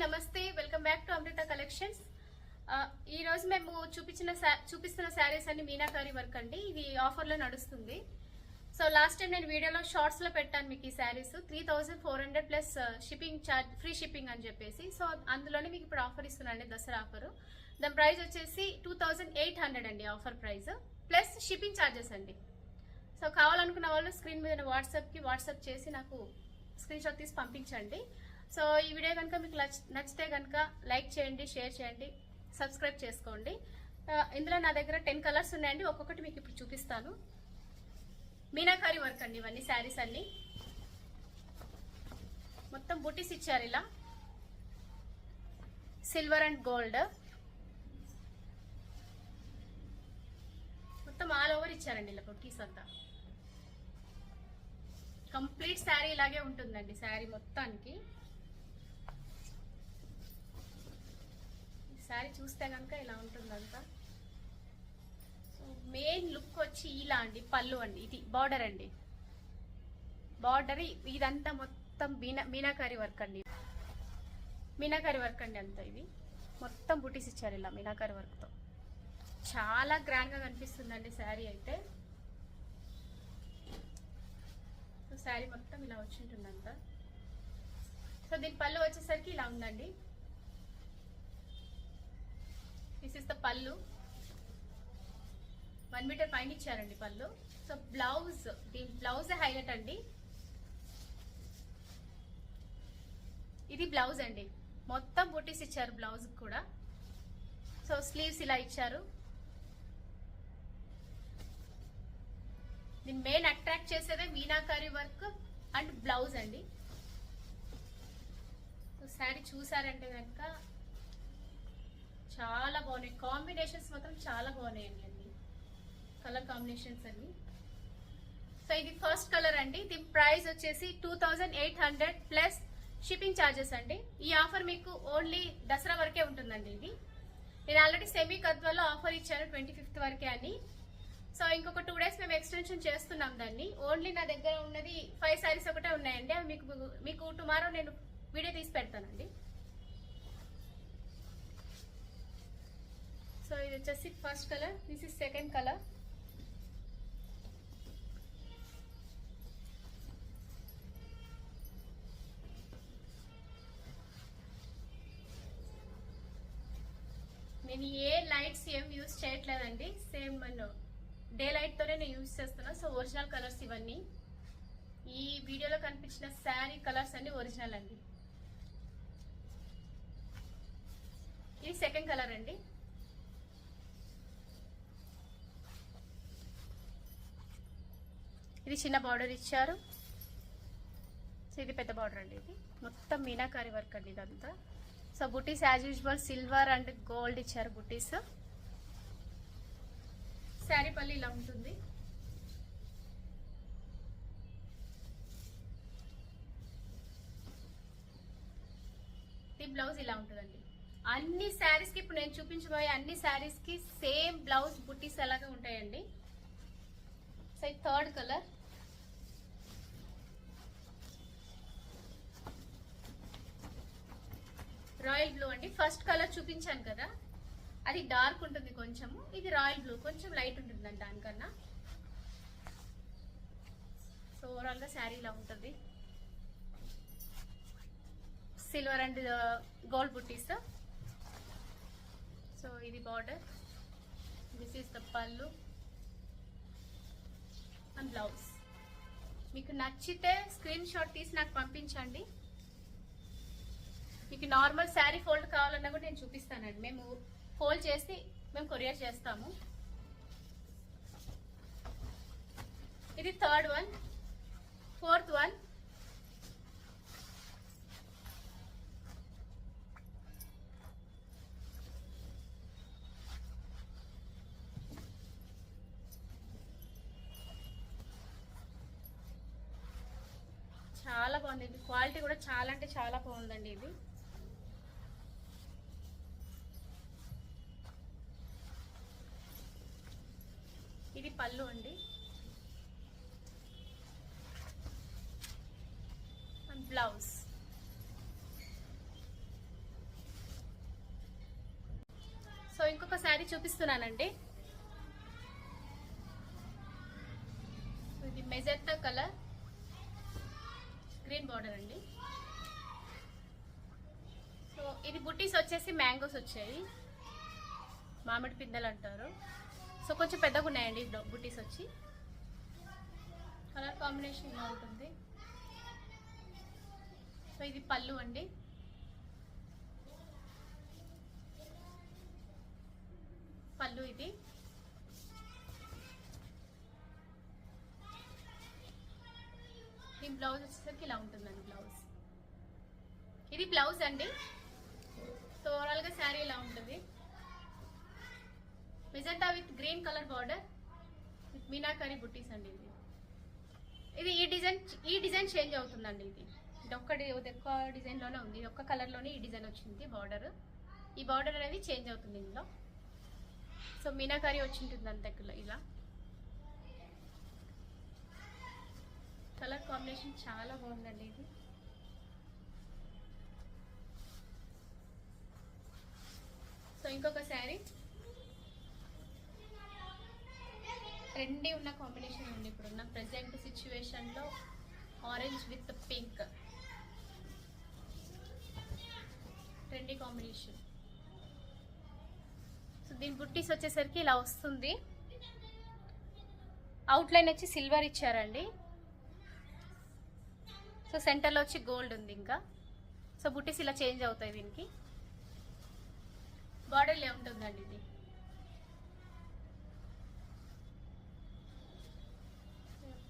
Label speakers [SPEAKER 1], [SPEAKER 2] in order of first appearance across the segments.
[SPEAKER 1] నమస్తే, welcome back to Amrutha collections. ఈ రోజు మేము చూపిస్తున్న శారీస్ అన్ని మీనాకారి వర్క్ అండి. ఇది ఆఫర్ లో నడుస్తుంది. సో లాస్ట్ టైం నేను వీడియోలో షార్ట్స్ లో పెట్టాను మీకు ఈ saris 3400 plus shipping charge, free shipping అని చెప్పేసి. సో అందులోనే మీకు ఇప్పుడు ఆఫర్ ఇస్తున్నాండి, దసరా ఆఫర్. దాని ప్రైస్ వచ్చేసి 2800 అండి, offer price plus shipping charges అండి. సో కావాలనుకున్న వాళ్ళు స్క్రీన్ మీద వాట్సాప్ చేసి నాకు స్క్రీన్ షాట్ తీసి పంపించండి. సో ఈ వీడియో కనుక మీకు నచ్చితే కనుక లైక్ చేయండి, షేర్ చేయండి, సబ్స్క్రైబ్ చేసుకోండి. ఇందులో నా దగ్గర 10 కలర్స్ ఉన్నాయండి, ఒక్కొక్కటి మీకు ఇప్పుడు చూపిస్తాను. మీనాకారి వర్క్ అండి ఇవన్నీ శారీస్ అన్ని. మొత్తం బుటీస్ ఇచ్చారు ఇలా, సిల్వర్ అండ్ గోల్డ్ మొత్తం ఆల్ ఓవర్ ఇచ్చారండి ఇలా బుటీస్ అంతా. కంప్లీట్ శారీ ఇలాగే ఉంటుందండి, శారీ మొత్తానికి. శారీ చూస్తే కనుక ఇలా ఉంటుందంతా. మెయిన్ లుక్ వచ్చి ఇలా అండి, పళ్ళు అండి, ఇది బార్డర్ అండి. బార్డర్ ఇదంతా మొత్తం మీనాకారి వర్క్ అండి, మీనాకారి వర్క్ అండి అంతా. ఇది మొత్తం బుటీస్ ఇచ్చారు ఇలా మీనాకారి వర్క్ తో. చాలా గ్రాండ్ గా కనిపిస్తుందండి శారీ అయితే. శారీ మొత్తం ఇలా వచ్చి ఉంటుందంతా. సో దీని పళ్ళు వచ్చేసరికి ఇలా ఉందండి. దిస్ ఇస్ ద పళ్ళు, 1 మీటర్ పైన ఇచ్చారండి పళ్ళు. సో బ్లౌజ్, దీని బ్లౌజ్ హైలైట్ అండి. ఇది బ్లౌజ్ అండి, మొత్తం బూటీస్ ఇచ్చారు బ్లౌజ్ కూడా. సో స్లీవ్స్ ఇలా ఇచ్చారు. దీని మెయిన్ అట్రాక్ట్ చేసేదే మీనాకారి వర్క్ అండ్ బ్లౌజ్ అండి. శారీ చూసారంటే కనుక చాలా బాగున్నాయి. కాంబినేషన్స్ మాత్రం చాలా బాగున్నాయండి అన్ని కలర్ కాంబినేషన్స్ అన్ని. సో ఇది ఫస్ట్ కలర్ అండి. దీని ప్రైస్ వచ్చేసి 2800 ప్లస్ షిప్పింగ్ ఛార్జెస్ అండి. ఈ ఆఫర్ మీకు ఓన్లీ దసరా వరకే ఉంటుందండి. ఇది నేను ఆల్రెడీ సెమీ కద్వాలో ఆఫర్ ఇచ్చాను 25th వరకే అని. సో ఇంకొక 2 డేస్ మేము ఎక్స్టెన్షన్ చేస్తున్నాం దాన్ని. ఓన్లీ నా దగ్గర ఉన్నది 5 శారీస్ ఒకటే ఉన్నాయండి. అవి మీకు టుమారో నేను వీడియో తీసి పెడతానండి. సో ఇది వచ్చేసి first colour, this is second colour. నేను ఏ లైట్స్ ఏం యూజ్ చేయట్లేదండి, సేమ్ డే లైట్ తోనే నేను యూజ్ చేస్తున్నా. సో ఒరిజినల్ కలర్స్ ఇవన్నీ. ఈ వీడియోలో కనిపించిన శారీ కలర్స్ అన్ని ఒరిజినల్ అండి. ఇది సెకండ్ కలర్ అండి. ఇది చిన్న బార్డర్ ఇచ్చారు. సో ఇది పెద్ద బార్డర్ అండి. ఇది మొత్తం మీనాకారి వర్క్ అండి ఇదంతా. So buttis as usual silver and gold ఇచ్చారు బుటీస్. శారీ పల్లి ఇలా ఉంటుంది. ఈ బ్లౌజ్ ఇలా ఉంటుందండి. అన్ని శారీస్ కి ఇప్పుడు నేను చూపించబోయే అన్ని శారీస్ కి సేమ్ బ్లౌజ్ బుట్టీస్ అలాగే ఉంటాయండి. సో ఇది థర్డ్ కలర్. రాయల్ బ్లూ అండి. ఫస్ట్ కలర్ చూపించాను కదా, అది డార్క్ ఉంటుంది కొంచెము. ఇది రాయల్ బ్లూ, కొంచెం లైట్ ఉంటుందండి దానికన్నా. సో ఓవరాల్ గా శారీ ఇలా ఉంటుంది. సిల్వర్ అండ్ గోల్డ్ బుట్టీస్. సో ఇది బార్డర్, దిస్ ఈస్ ద పళ్ళు అండ్ బ్లౌజ్. మీకు నచ్చితే స్క్రీన్ షాట్ తీసి నాకు పంపించండి. మీకు నార్మల్ శారీ ఫోల్డ్ కావాలన్నా కూడా నేను చూపిస్తానండి. మేము ఫోల్డ్ చేసి మేము కొరియర్ చేస్తాము. ఇది థర్డ్ వన్. ఫోర్త్ వన్, చాలా బాగుంది. క్వాలిటీ కూడా చాలా అంటే చాలా బాగుందండి. ఇది ఇది పళ్ళు అండి. and blouse. ఇంకొక శారీ చూపిస్తున్నానండి. ఇది మెజెంటా కలర్, గ్రీన్ బార్డర్ అండి. సో ఇది బుట్టీస్ వచ్చేసి మ్యాంగోస్ వచ్చాయి, మామిడి పిందెలు అంటారు. సో కొంచెం పెద్దగా ఉన్నాయండి బుట్టీస్ వచ్చి. కలర్ కాంబినేషన్ ఇలా ఉంటుంది. సో ఇది పళ్ళు అండి. పళ్ళు ఇది. దీని బ్లౌజ్ వచ్చేసరికి ఇలా ఉంటుందండి. బ్లౌజ్ ఇది బ్లౌజ్ అండి. సో ఓవరాల్ గా శారీ ఇలా ఉంటుంది. Magenta with green colour border with మీనాకరీ బుట్టీస్ అండి. ఇది ఈ డిజైన్ చేంజ్ అవుతుందండి. ఇది ఒక్క డిజైన్ లోనే ఉంది, ఒక్క కలర్ లోనే ఈ డిజైన్ వచ్చింది. బార్డర్, ఈ బార్డర్ అనేది చేంజ్ అవుతుంది ఇందులో. సో మీనాకరీ వచ్చింటుంది అంత ఇలా. కలర్ కాంబినేషన్ చాలా బాగుందండి ఇది. సో ఇంకొక శారీ ట్రెండీ ఉన్న కాంబినేషన్ ఉంది ఇప్పుడున్న ప్రెసెంట్ సిచ్యువేషన్ లో. Orange with pink trendy combination. So దీని బుట్టీస్ వచ్చేసరికి ఇలా వస్తుంది. అవుట్ లైన్ వచ్చి సిల్వర్ ఇచ్చారండి. సో సెంటర్లో వచ్చి గోల్డ్ ఉంది ఇంకా. సో బుట్టీస్ ఇలా చేంజ్ అవుతాయి. దీనికి బార్డర్ ఇలా ఉంటుందండి. ఇది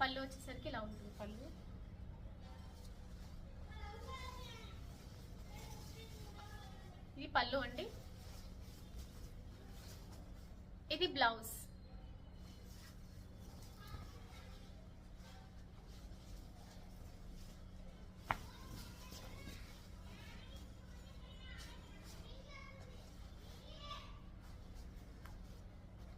[SPEAKER 1] పళ్ళు వచ్చేసరికి ఇలా ఉంటుంది. పళ్ళు ఇది పళ్ళు అండి. ఇది బ్లౌజ్.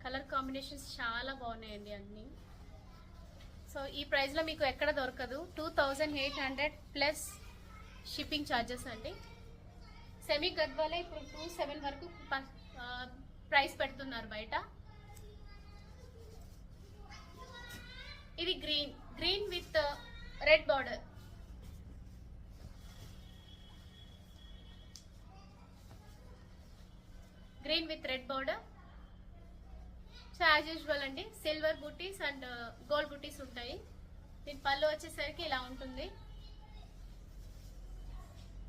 [SPEAKER 1] కలర్ కాంబినేషన్స్ చాలా బాగున్నాయండి అన్నీ. సో ఈ ప్రైస్లో మీకు ఎక్కడ దొరకదు. 2800 ప్లస్ షిప్పింగ్ ఛార్జెస్ అండి. సెమీ గద్వాలే ఇప్పుడు 27 వరకు ప్రైస్ పెడుతున్నారు బయట. ఇది green with red border. Green with red border. So as usual అండి, సిల్వర్ బుటీస్ అండ్ గోల్డ్ బుటీస్ ఉంటాయి. దీని పళ్ళు వచ్చేసరికి ఇలా ఉంటుంది.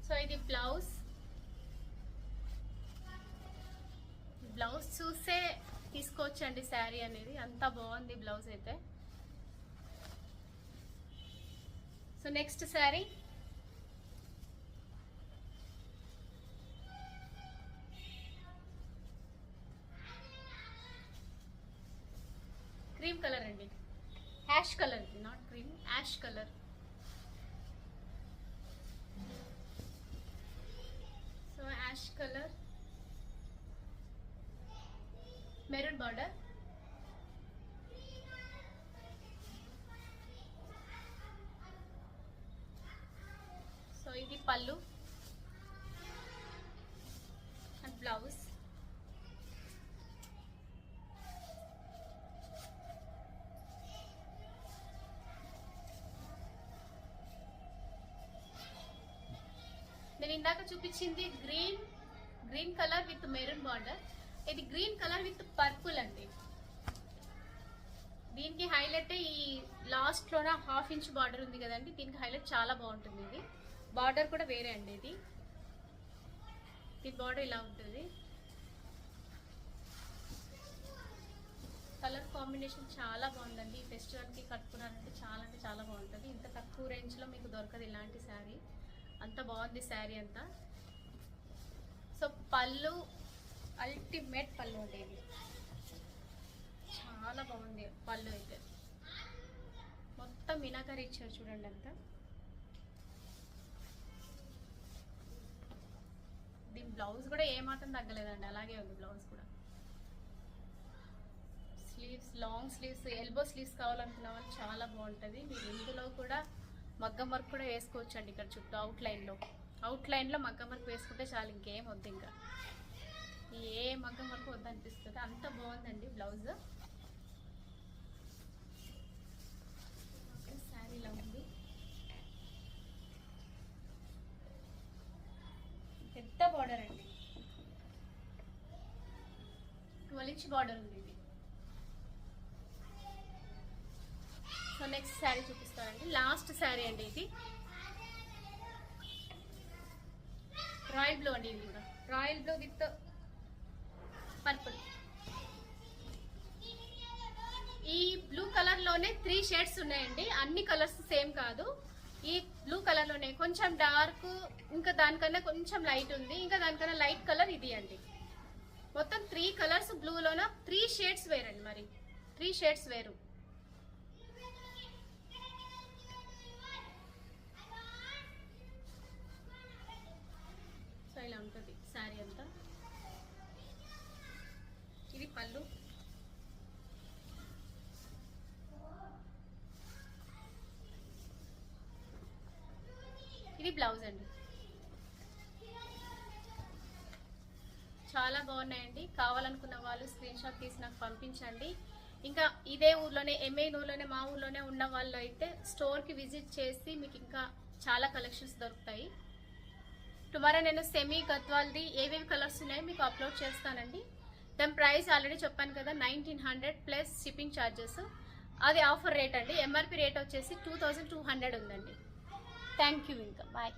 [SPEAKER 1] సో ఇది బ్లౌజ్. బ్లౌజ్ చూసే తీసుకోవచ్చండి శారీ అనేది, అంత బాగుంది బ్లౌజ్ అయితే. So next sari cream colour అండి. Ash colour, not cream, ash colour. So ash colour, maroon border. So ఇది పళ్ళు అండ్ బ్లౌజ్. నేను ఇందాక చూపించింది green colour with maroon border. ఇది గ్రీన్ కలర్ విత్ పర్పుల్ అండి. దీనికి హైలైట్ ఈ లాస్ట్ లోన 1/2 ఇంచ్ బార్డర్ ఉంది కదండి, దీనికి హైలైట్ చాలా బాగుంటుంది. ఇది బార్డర్ కూడా వేరే అండి. ఇది బార్డర్ ఇలా ఉంటుంది. కలర్ కాంబినేషన్ చాలా బాగుందండి. ఈ ఫెస్టివల్కి కట్టుకున్నారంటే చాలా అంటే చాలా బాగుంటుంది. ఇంత తక్కువ రేంజ్లో మీకు దొరకదు ఇలాంటి శారీ. అంత బాగుంది శారీ అంతా. సో పళ్ళు అల్టిమేట్ పళ్ళు అంటే ఇది చాలా బాగుంది. పళ్ళు అయితే మొత్తం మీనాకరీ ఇచ్చారు చూడండి అంతా. దీని బ్లౌజ్ కూడా ఏమాత్రం తగ్గలేదండి, అలాగే ఉంది బ్లౌజ్ కూడా. Sleeves long sleeves, elbow sleeves కావాలనుకున్న వాళ్ళు చాలా బాగుంటుంది. మీరు ఇందులో కూడా మగ్గం వర్క్ కూడా వేసుకోవచ్చు అండి. ఇక్కడ చుట్టూ అవుట్ లైన్లో మగ్గం వర్క్ వేసుకుంటే చాలు, ఇంకేం వద్దు ఇంకా. ఏ మగ్గం వరకు వద్దనిపిస్తుంది, అంత బాగుందండి బ్లౌజ్. శారీ ఇలా ఉంది, పెద్ద బార్డర్ అండి, 12 ఇంచ్ బార్డర్ ఉంది ఇది. సో నెక్స్ట్ శారీ చూపిస్తానండి, లాస్ట్ శారీ అండి ఇది. రాయల్ బ్లూ అండి, ఇది కూడా రాయల్ బ్లూ విత్ పర్పుల్. ఈ బ్లూ కలర్ లోనే 3 షేడ్స్ ఉన్నాయండి, అన్ని కలర్స్ సేమ్ కాదు. ఈ బ్లూ కలర్ లోనే కొంచెం డార్క్, ఇంకా దానికన్నా కొంచెం లైట్ ఉంది, ఇంకా దానికన్నా లైట్ కలర్ ఇది అండి. మొత్తం 3 కలర్స్ బ్లూలోన 3 షేడ్స్ వేరండి, మరి 3 షేడ్స్ వేరు. సో ఇలా ఉంటుంది శారీ అంతా. ఇది పళ్ళు, ఇది బ్లౌజ్ అండి. చాలా బాగున్నాయండి, కావాలనుకున్న వాళ్ళు స్క్రీన్ షాట్ తీసి నాకు పంపించండి. ఇంకా ఇదే ఊర్లోనే, ఊర్లోనే, మా ఊర్లోనే ఉన్న వాళ్ళు అయితే స్టోర్కి విజిట్ చేసి మీకు ఇంకా చాలా కలెక్షన్స్ దొరుకుతాయి. టుమారో నేను సెమీ గద్వాల్ది ఏవేవి కలర్స్ ఉన్నాయో మీకు అప్లోడ్ చేస్తానండి. దాని ప్రైస్ ఆల్రెడీ చెప్పాను కదా, 1900 ప్లస్ షిప్పింగ్ ఛార్జెస్. అది ఆఫర్ రేట్ అండి. ఎంఆర్పి రేట్ వచ్చేసి 2200 ఉందండి. థ్యాంక్ యూ, ఇంకా బాయ్.